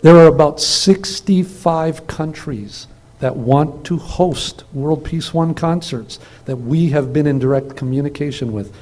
there are about 65 countries that want to host World Peace One concerts that we have been in direct communication with.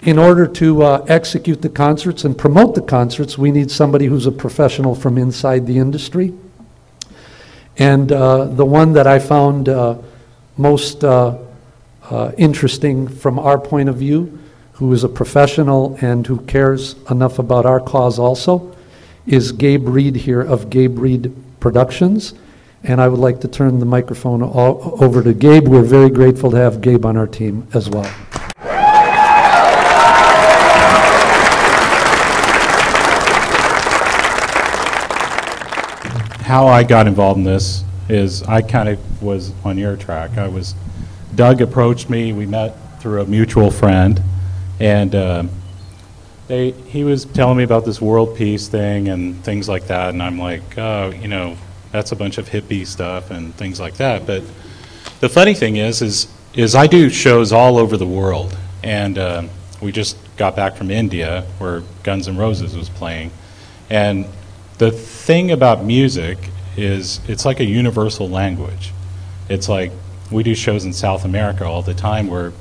In order to execute the concerts and promote the concerts, we need somebody who's a professional from inside the industry. And the one that I found most interesting from our point of view, who is a professional and who cares enough about our cause also, is Gabe Reed here of Gabe Reed Productions. And I would like to turn the microphone over to Gabe. We're very grateful to have Gabe on our team as well. How I got involved in this is I kind of was on your track. Doug approached me, we met through a mutual friend, and he was telling me about this world peace thing and things like that, and I'm like, oh, you know, that's a bunch of hippie stuff and things like that. But the funny thing is I do shows all over the world, and we just got back from India where Guns N' Roses was playing, and the thing about music is it's like a universal language. It's like we do shows in South America all the time where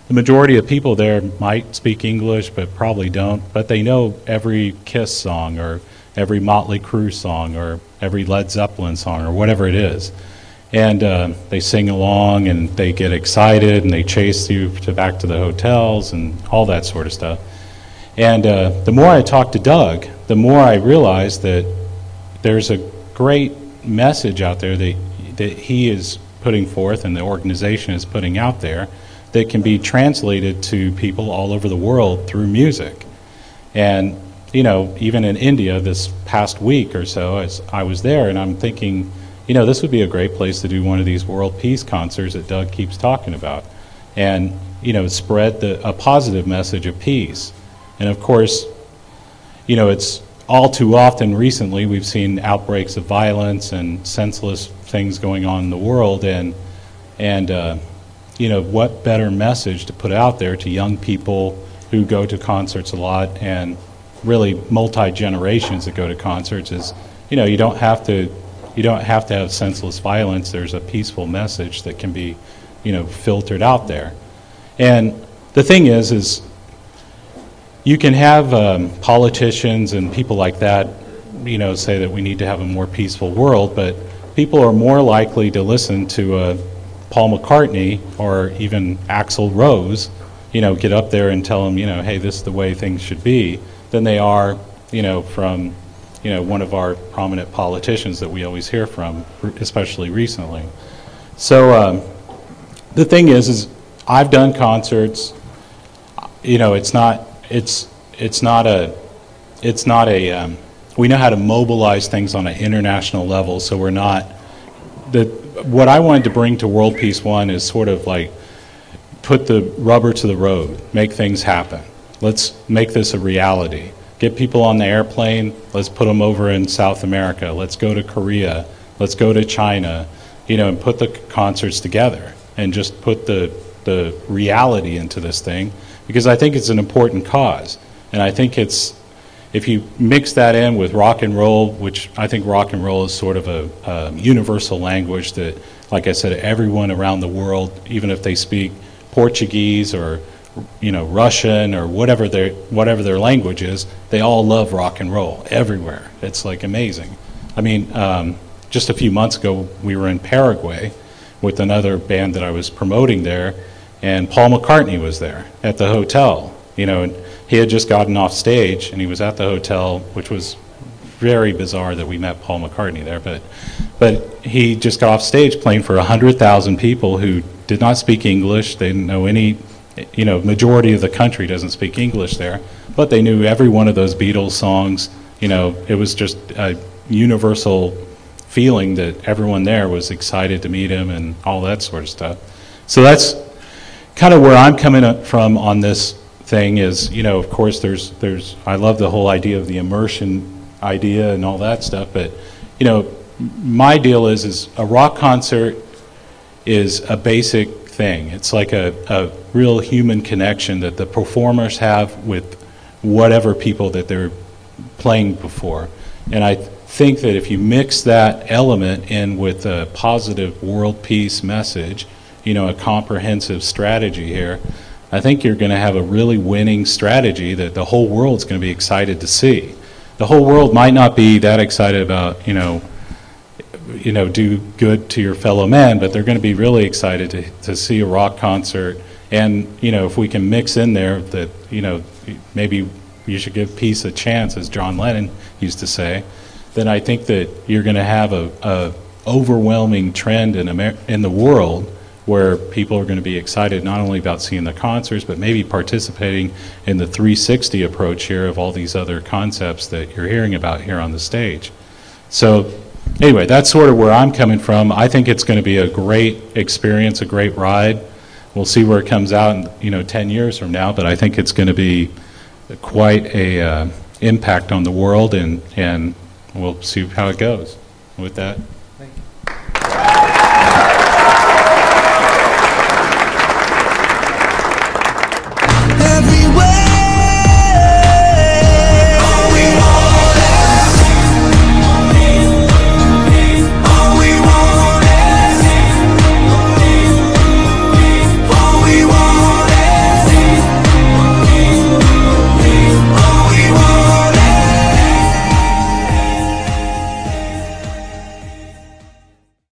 the majority of people there might speak English but probably don't, but they know every Kiss song or every Motley Crue song or every Led Zeppelin song or whatever it is. And they sing along and they get excited and they chase you back to the hotels and all that sort of stuff. And the more I talked to Doug, the more I realized that there's a great message out there that he is putting forth and the organization is putting out there that can be translated to people all over the world through music. And, you know, even in India this past week or so, as I was there, and I'm thinking, you know, this would be a great place to do one of these world peace concerts that Doug keeps talking about. And, you know, spread a positive message of peace. And of course, you know, it's all too often recently we've seen outbreaks of violence and senseless things going on in the world, and you know, what better message to put out there to young people who go to concerts a lot, and really multi-generations that go to concerts, is, you know, you don't have to have senseless violence. There's a peaceful message that can be, you know, filtered out there. And the thing is you can have politicians and people like that, you know, say that we need to have a more peaceful world, but people are more likely to listen to Paul McCartney or even Axl Rose, you know, get up there and tell them, you know, hey, this is the way things should be, than they are, you know, from, you know, one of our prominent politicians that we always hear from, especially recently. So the thing is I've done concerts. You know, it's not a we know how to mobilize things on an international level, so we're not, what I wanted to bring to World Peace One is sort of like put the rubber to the road, make things happen. Let's make this a reality. Get people on the airplane, let's put them over in South America, let's go to Korea, let's go to China, you know, and put the concerts together and just put the reality into this thing, because I think it's an important cause. And I think it's, if you mix that in with rock and roll, which I think rock and roll is sort of a universal language that, like I said, everyone around the world, even if they speak Portuguese or, you know, Russian or whatever their language is, they all love rock and roll everywhere. It's like amazing. I mean, just a few months ago, we were in Paraguay with another band that I was promoting there, and Paul McCartney was there at the hotel, you know, and he had just gotten off stage, and he was at the hotel, which was very bizarre that we met Paul McCartney there, but he just got off stage playing for 100,000 people who did not speak English. They didn't know any, you know, majority of the country doesn't speak English there, but they knew every one of those Beatles songs. You know, it was just universal feeling that everyone there was excited to meet him and all that sort of stuff. So that's kind of where I'm coming up from on this thing is, you know, of course there's I love the whole idea of the immersion idea and all that stuff, but, you know, my deal is a rock concert is a basic thing. It's like a real human connection that the performers have with whatever people that they're playing before. And I think that if you mix that element in with a positive world peace message, you know, a comprehensive strategy here, I think you're going to have a really winning strategy that the whole world's going to be excited to see. The whole world might not be that excited about, you know, do good to your fellow man, but they're going to be really excited to see a rock concert. And, you know, if we can mix in there that, you know, maybe you should give peace a chance, as John Lennon used to say, then I think that you're going to have a overwhelming trend in the world where people are going to be excited not only about seeing the concerts, but maybe participating in the 360 approach here of all these other concepts that you're hearing about here on the stage. So anyway, that's sort of where I'm coming from. I think it's going to be a great experience, a great ride. We'll see where it comes out in, you know, 10 years from now, but I think it's going to be quite a impact on the world, and we'll see how it goes. With that,